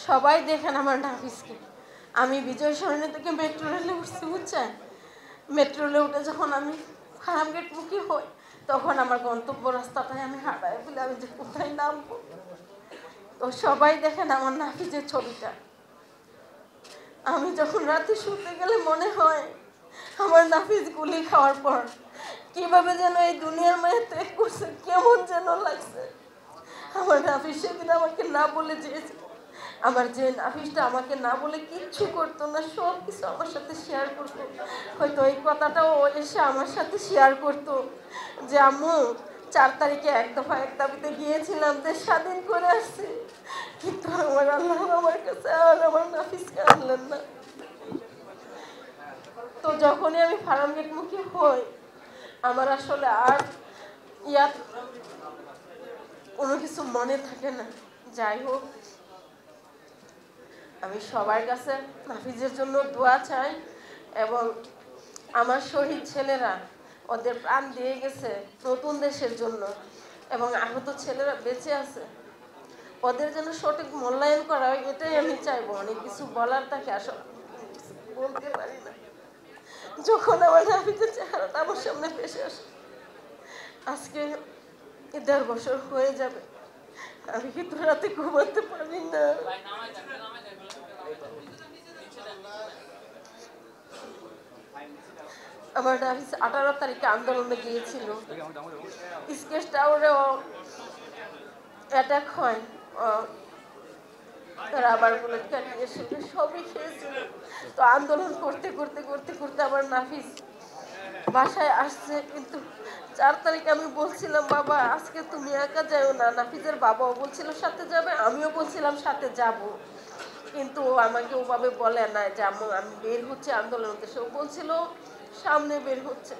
সবাই দেখেন আমার নাফিসকে। আমি বিজয় সরণি থেকে মেট্রো রেলে উঠছি, বুঝছেন? মেট্রো রেলে উঠে যখন আমি ফার্মগেট মুখী হই, তখন আমার গন্তব্য রাস্তাটায় আমি হারাই ফেলে আমি যে কোথায় নামবো। তো সবাই দেখেন আমার নাফিসের ছবিটা। আমি যখন রাতে শুতে গেলে মনে হয় আমার নাফিস গুলি খাওয়ার পর কিভাবে যেন এই দুনিয়ার মায়া ত্যাগ করছে, কেমন যেন লাগছে। আমার নাফিস সেদিন আমাকে না বলে যেয়েছে। আমার যে নাফিসটা আমাকে না বলে কিচ্ছু করতো না, সব কিছু আমার সাথে শেয়ার করতো। হয়তো এই কথাটাও এসে আমার সাথে শেয়ার করতো যে আম্মু 4 তারিখে এক দফা এক দাবিতে গিয়েছিলাম, দেশ স্বাধীন করে আসছি, কিন্তু আমার আল্লাহ আমার কাছে আর আমার নাফিসকে আনলেন না। তো যখনই আমি ফার্মগেট মুখী হই, আমার আসলে আর কোনো কিছু মনে থাকে না। যাই হোক, আমি সবার কাছে নাফিজের জন্য দোয়া চাই, এবং আমার শহীদ ছেলেরা ওদের প্রাণ দিয়ে গেছে নতুন দেশের জন্য, এবং আহত ছেলেরা বেঁচে আছে, ওদের জন্য সঠিক মূল্যায়ন করা হয়, এটাই আমি চাইবো। অনেক কিছু বলার থাকে, আসলে বলতে পারি না। যখন আমার নাফিজের চেহারাটা আমার সামনে ভেসে আসে, আজকে 1.5 বছর হয়ে যাবে, আমি কিন্তু রাতে ঘুমাতে পারি না। আমার নাফিস 18 তারিখে আন্দোলনে গিয়েছিল, স্কেচ টাওয়ারেও অ্যাটাক হয়, রাবার বুলেট কাটিয়ে সবই খেয়েছিল। তো আন্দোলন করতে করতে করতে করতে আমার নাফিস বাসায় আসছে, কিন্তু 4 তারিখে আমি বলছিলাম বাবা আজকে তুমি একা যাও না, নাফিজের বাবাও বলছিল সাথে যাবে, আমিও বলছিলাম সাথে যাব, কিন্তু আমাকে ওভাবে বলে না যে আম্মু আমি বের হচ্ছে আন্দোলন উদ্দেশ্যে। ও বলছিল সামনে বের হচ্ছে।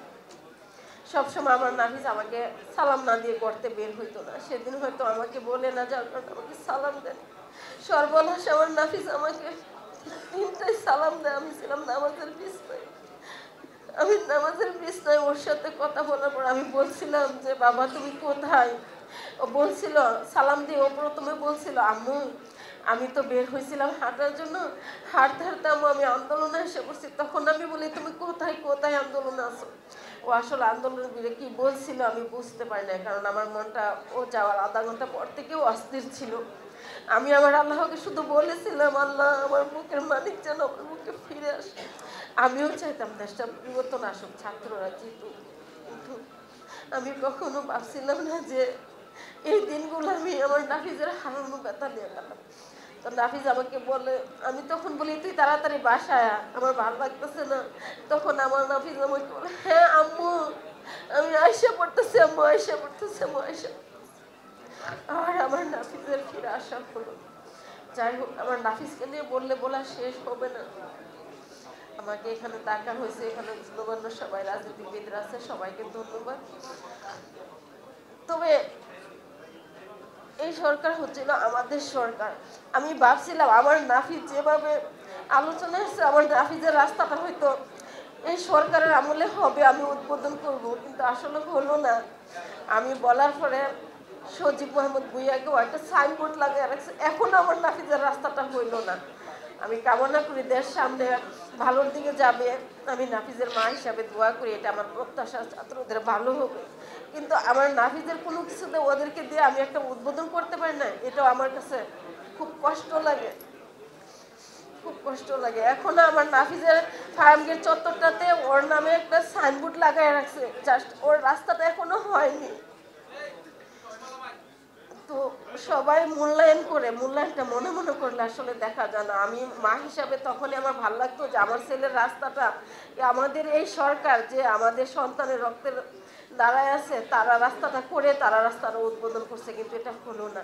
সবসময় আমার নাফিস আমাকে সালাম না দিয়ে করতে বের হইতো না, সেদিন হয়তো আমাকে বলে না যাওয়ার কারণে আমাকে সালাম দেন। সর্বনাশ, আমার নাফিস আমাকে 3টায় সালাম দেয়। আমি ছিলাম নামাজের বিছনায়, আমি নামাজের বিছনায় ওর সাথে কথা বলার পর আমি বলছিলাম যে বাবা তুমি কোথায়। ও বলছিল সালাম দিয়ে, ও প্রথমে বলছিল আম্মু আমি তো বের হয়েছিলাম হাঁটার জন্য, হাঁটতে হাঁটতে আম্মু আমি আন্দোলনে এসে পড়ছি। তখন আমি বলি তুমি কোথায় কোথায় আন্দোলনে আছো। ও আসলে আন্দোলনের বিরে কি বলছিল আমি বুঝতে পারি না, কারণ আমার মনটা ও যাওয়ার আধা ঘন্টা পর থেকেও অস্থির ছিল। আমি আমার আল্লাহকে শুধু বলেছিলাম আল্লাহ আমার বুকের মালিক যেন আমার বুকে ফিরে আসে। আমিও চাইতাম দেশটা পরিবর্তন আসুক, ছাত্ররা জিতুক, কিন্তু আমি কখনো ভাবছিলাম না যে এই দিনগুলো আমি আমার নাফিজের হারানো ব্যথা নিয়ে গেলাম। তো নাফিজ আমাকে বলে, আমি তখন বলি তুই তাড়াতাড়ি বাসায় আমার ভালো লাগতেছে না। তখন আমার নাফিজ আমাকে বলে হ্যাঁ আম্মু আমি আয়সা পড়তেছি, আম্মু আয়সা পড়তেছি, আম্মু আয়সা। আর আমার নাফিজের ফিরে আসা হলো। যাই হোক, আমার নাফিজকে নিয়ে বললে বলা শেষ হবে না। আমাকে এখানে ডাকা হয়েছে, এখানে গণ্যমান্য সবাই রাজনীতিবিদরা আছে, সবাইকে ধন্যবাদ। তবে এই সরকার হচ্ছিল আমাদের সরকার। আমি ভাবছিলাম আমার নাফিজ যেভাবে আলোচনা হচ্ছে, আমার নাফিজের রাস্তাটা হয়তো এই সরকারের আমলে হবে, আমি উদ্বোধন করব, কিন্তু আসলে হলো না। আমি বলার পরে সজীব মোহাম্মদ ভুঁইয়াকেও একটা সাইনবোর্ড লাগিয়ে রাখছে, এখনো আমার নাফিজের রাস্তাটা হইল না। আমি কামনা করি দেশ সামনে ভালোর দিকে যাবে। আমি নাফিজের মা হিসাবে দোয়া করি, এটা আমার প্রত্যাশা ছাত্রদের ভালো হবে। কিন্তু আমার নাফিজের কোনো কিছুতে ওদেরকে দিয়ে আমি একটা উদ্বোধন করতে পারি না, এটাও আমার কাছে খুব কষ্ট লাগে, খুব কষ্ট লাগে। এখনো আমার নাফিজের ফার্মগেট চত্বরটাতে ওর নামে একটা সাইনবোর্ড লাগায় রাখছে, জাস্ট ওর রাস্তাটা এখনো হয়নি। তো সবাই মূল্যায়ন করে, মূল্যায়নটা মনে মনে করলে আসলে দেখা যায় না। আমি মা হিসাবে তখনই আমার ভালো লাগতো যে আমার ছেলের রাস্তাটা, আমাদের এই সরকার যে আমাদের সন্তানের রক্তের দাঁড়ায় আছে, তারা রাস্তাটা করে তারা রাস্তাটা উদ্বোধন করছে, কিন্তু এটা হলো না।